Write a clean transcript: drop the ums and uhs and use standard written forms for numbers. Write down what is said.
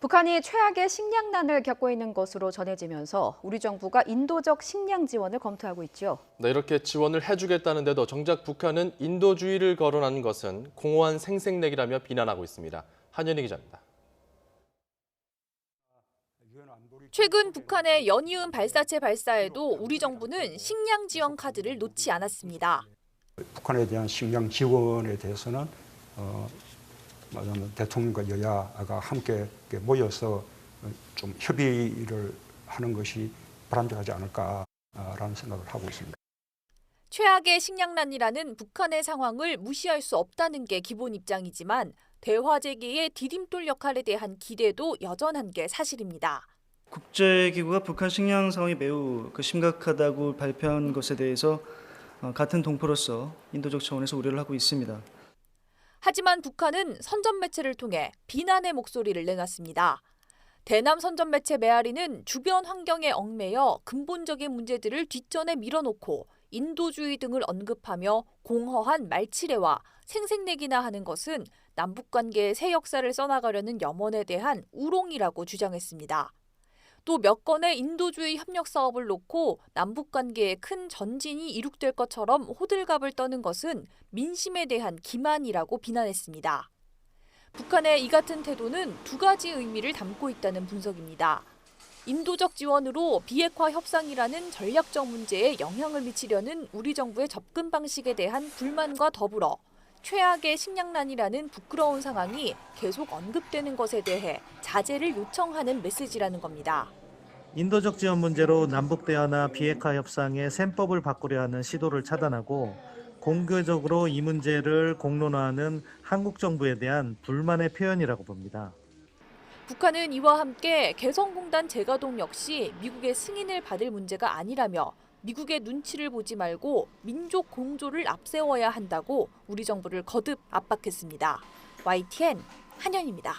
북한이 최악의 식량난을 겪고 있는 것으로 전해지면서 우리 정부가 인도적 식량 지원을 검토하고 있죠. 네, 이렇게 지원을 해주겠다는데도 정작 북한은 인도주의를 거론하는 것은 공허한 생색내기라며 비난하고 있습니다. 한현희 기자입니다. 최근 북한의 연이은 발사체 발사에도 우리 정부는 식량 지원 카드를 놓지 않았습니다. 북한에 대한 식량 지원에 대해서는 말하자면 대통령과 여야가 함께 모여서 좀 협의를 하는 것이 바람직하지 않을까라는 생각을 하고 있습니다. 최악의 식량난이라는 북한의 상황을 무시할 수 없다는 게 기본 입장이지만 대화 재개의 디딤돌 역할에 대한 기대도 여전한 게 사실입니다. 국제기구가 북한 식량 상황이 매우 심각하다고 발표한 것에 대해서 같은 동포로서 인도적 차원에서 우려를 하고 있습니다. 하지만 북한은 선전 매체를 통해 비난의 목소리를 내놨습니다. 대남 선전 매체 메아리는 주변 환경에 얽매여 근본적인 문제들을 뒷전에 밀어놓고 인도주의 등을 언급하며 공허한 말치레와 생색내기나 하는 것은 남북관계의 새 역사를 써나가려는 염원에 대한 우롱이라고 주장했습니다. 또 몇 건의 인도주의 협력 사업을 놓고 남북관계에 큰 전진이 이룩될 것처럼 호들갑을 떠는 것은 민심에 대한 기만이라고 비난했습니다. 북한의 이 같은 태도는 두 가지 의미를 담고 있다는 분석입니다. 인도적 지원으로 비핵화 협상이라는 전략적 문제에 영향을 미치려는 우리 정부의 접근 방식에 대한 불만과 더불어 최악의 식량난이라는 부끄러운 상황이 계속 언급되는 것에 대해 자제를 요청하는 메시지라는 겁니다. 인도적 지원 문제로 남북 대화나 비핵화 협상의 셈법을 바꾸려 하는 시도를 차단하고 공개적으로 이 문제를 공론화하는 한국 정부에 대한 불만의 표현이라고 봅니다. 북한은 이와 함께 개성공단 재가동 역시 미국의 승인을 받을 문제가 아니라며 미국의 눈치를 보지 말고 민족 공조를 앞세워야 한다고 우리 정부를 거듭 압박했습니다. YTN 한현입니다.